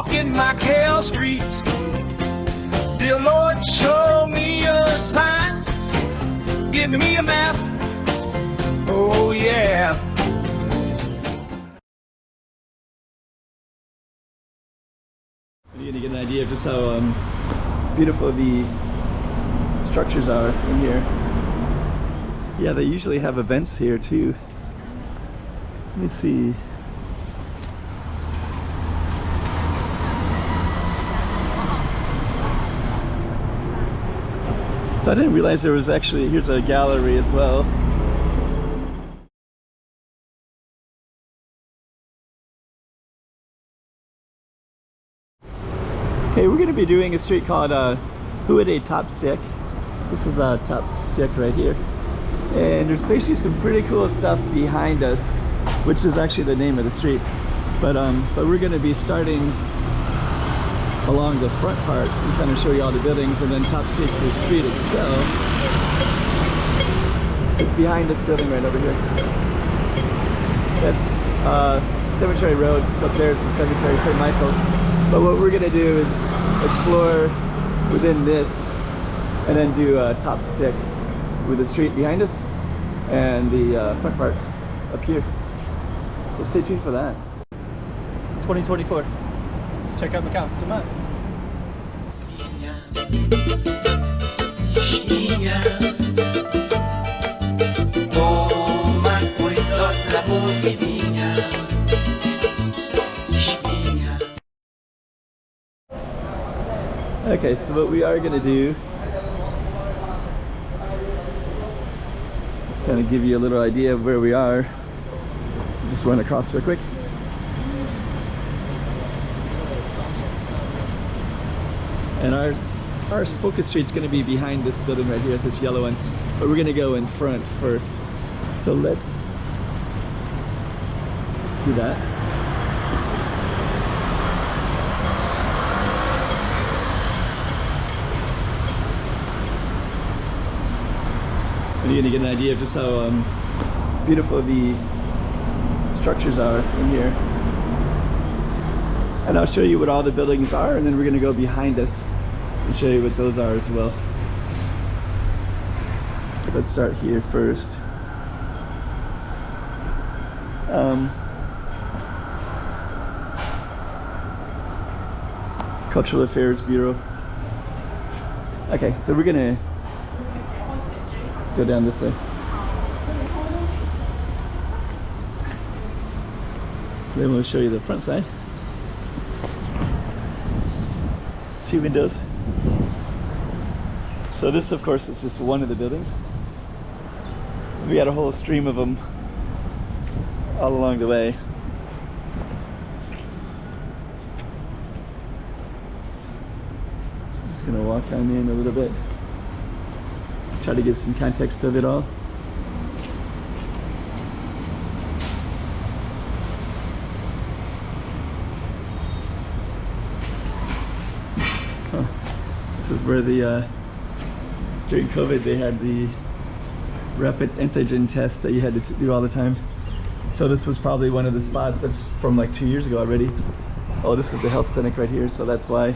Walking Macau Streets. Dear Lord, show me a sign. Give me a map. Oh yeah. You're gonna get an idea of just how beautiful the structures are in here. Yeah, they usually have events here too. Let me see. So I didn't realize there was actually, here's a gallery as well. Okay, we're going to be doing a street called Huade Top Siac. This is Top Siac right here. And there's basically some pretty cool stuff behind us, which is actually the name of the street. But we're going to be starting along the front part and kind of show you all the buildings, and then Top Siac, the street itself. It's behind this building right over here. That's Cemetery Road. So up there is the Cemetery St. Michael's. But what we're going to do is explore within this and then do Top Siac with the street behind us and the front part up here. So stay tuned for that. 2024. Let's check out Macau. Come on. Okay, so what we are going to do, let's kind of give you a little idea of where we are. Just run across real quick. And our focus street's going to be behind this building right here, this yellow one. But we're going to go in front first. So let's do that. And you're going to get an idea of just how beautiful the structures are in here. And I'll show you what all the buildings are, and then we're going to go behind us and show you what those are as well. Let's start here first. Cultural Affairs Bureau. Okay, so we're going to go down this way. Then we'll show you the front side. 2 windows. So this, of course, is just one of the buildings. We got a whole stream of them all along the way. Just gonna walk on in a little bit, try to get some context of it all. This is where the during COVID they had the rapid antigen test that you had to do all the time. So this was probably one of the spots. That's from like 2 years ago already. Oh, this is the health clinic right here, so that's why.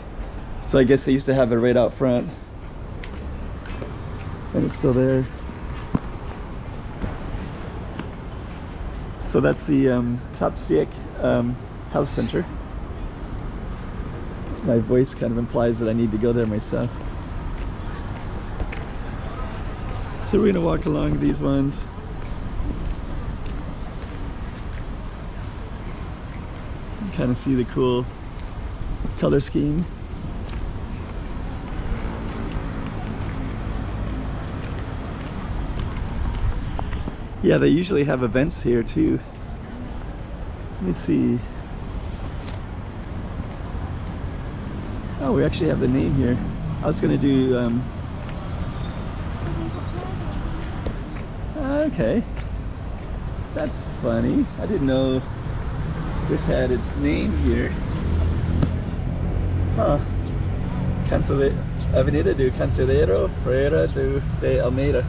So I guess they used to have it right out front, and it's still there. So that's the Top Siac Health Center. My voice kind of implies that I need to go there myself. So we're gonna walk along these ones. Kind of see the cool color scheme. Yeah, they usually have events here too. Let me see. Oh, we actually have the name here. I was gonna do okay, that's funny. I didn't know this had its name here. Huh. Avenida do Cancelero Ferreira de Almeida.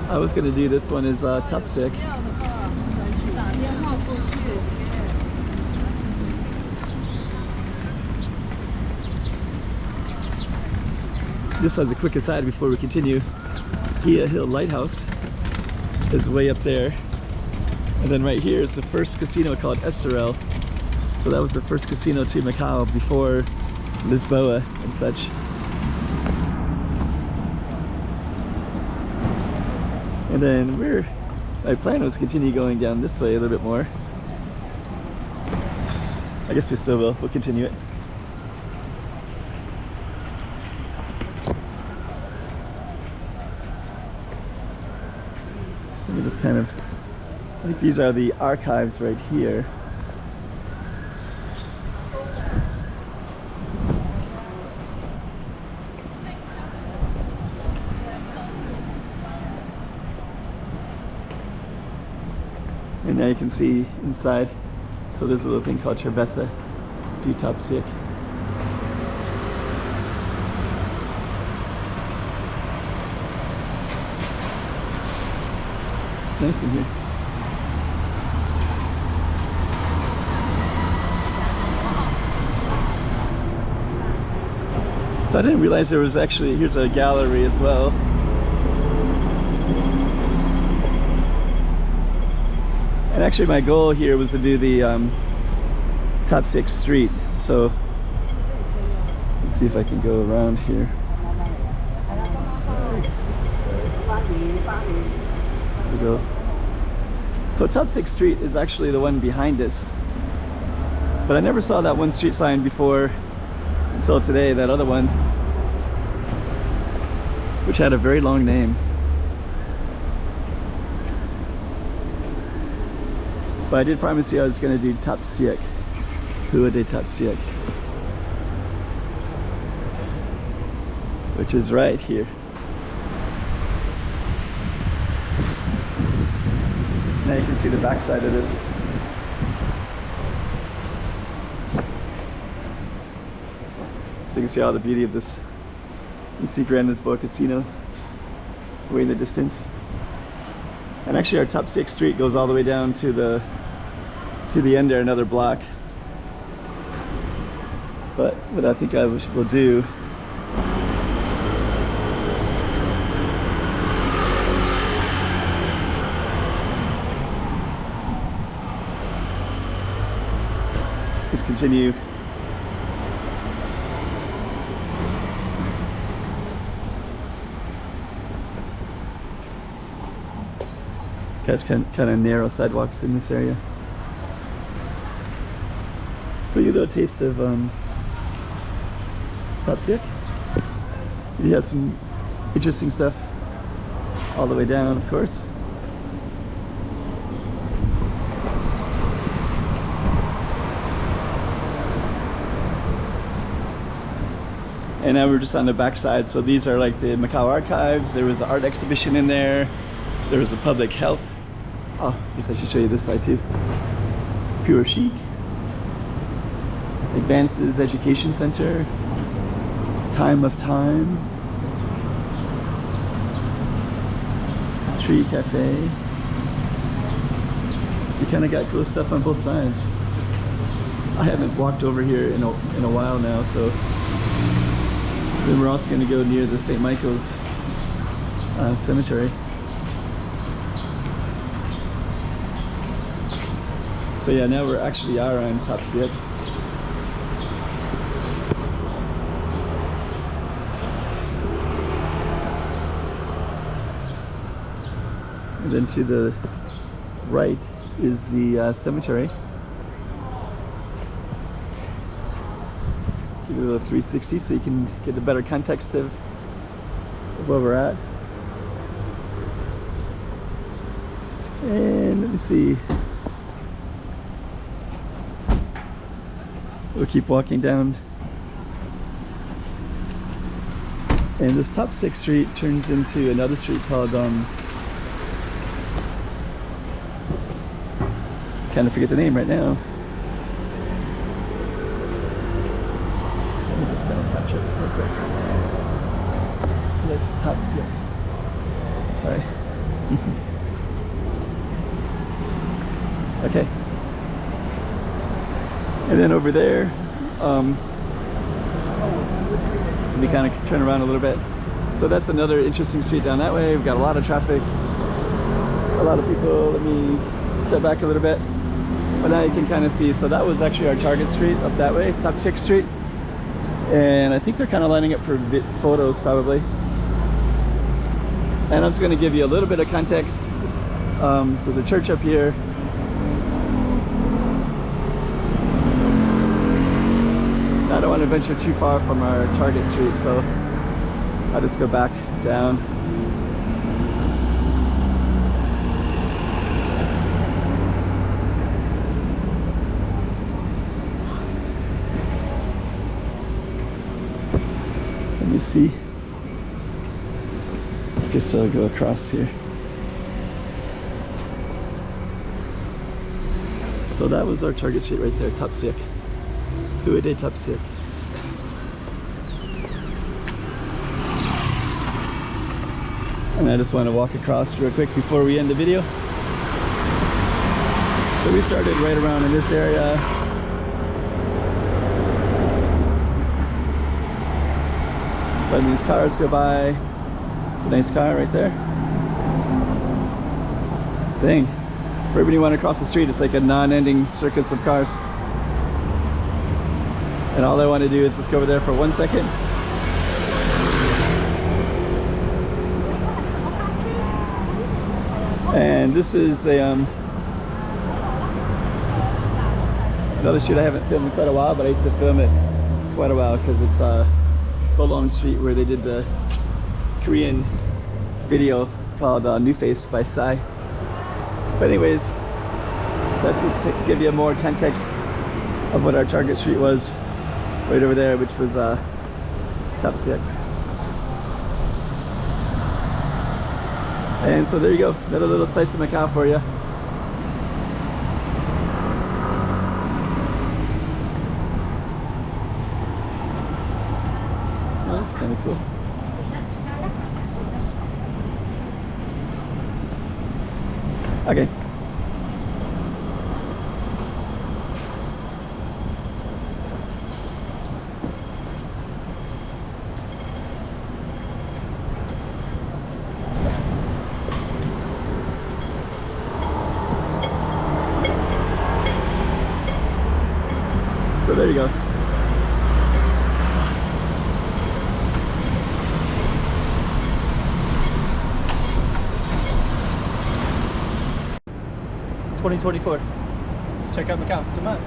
I was gonna do this one as Top Siac. Just as a quick aside before we continue, Gia Hill Lighthouse is way up there. And then right here is the first casino called Estoril. So that was the first casino to Macau before Lisboa and such. And then my plan was to continue going down this way a little bit more. I guess we still will. We'll continue it. Let me just kind of, I think these are the archives right here. And now you can see inside. So there's a little thing called Cerveza du Top Siac. It's nice in here. So I didn't realize there was actually, here's a gallery as well. And actually my goal here was to do the Top Siac Street. So let's see if I can go around here. There we go. So Top Siac Street is actually the one behind us. But I never saw that one street sign before until today, that other one, which had a very long name. But I did promise you I was going to do Top Siac. Rua de Top Siac. Which is right here. Now you can see the backside of this. So you can see all the beauty of this. You see Grand Lisboa Casino way in the distance. And actually our Top Siac Street goes all the way down to the end there, another block. But what I think I will do is continue It's kind of narrow sidewalks in this area. So you get a taste of Top Siac. You had some interesting stuff all the way down, of course. And now we're just on the back side. So these are like the Macau archives. There was an art exhibition in there. There was a public health. Oh, I guess I should show you this side too. Pure Chic. Advances Education Center. Time of Time. Tree Cafe. So you kind of got cool stuff on both sides. I haven't walked over here in a while now, so then we're also going to go near the St. Michael's cemetery. So yeah, now we actually are on Top Siac. And then to the right is the cemetery. Give it a little 360 so you can get a better context of where we're at. And let me see. We'll keep walking down. And this Top Siac Street turns into another street called kind of forget the name right now. Let me just kind of capture it real quick. So that's Top Siac. Sorry. Okay. And then over there, let me kind of turn around a little bit. So that's another interesting street down that way. We've got a lot of traffic, a lot of people. Let me step back a little bit. But now you can kind of see, so that was actually our target street up that way, Top Siac Street. And I think they're kind of lining up for photos probably. And I'm just going to give you a little bit of context. There's a church up here. I don't want to venture too far from our target street, so I'll just go back down. Let me see. I guess I'll go across here. So that was our target street right there, Top Siac. Huede Top Siac. And I just want to walk across real quick before we end the video. So we started right around in this area. Letting these cars go by. It's a nice car right there. Dang. Right when you want to cross the street, it's like a non-ending circus of cars. And all I want to do is just go over there for 1 second. And this is a another shoot I haven't filmed in quite a while, but I used to film it quite a while because it's the long street where they did the Korean video called New Face by Psy. But anyways, let's just give you more context of what our target street was right over there, which was Top Siac. And so there you go, another little slice of Macau for you. Oh, that's kind of cool. Okay. So there you go. $2024. Let's check out Macau. Come on.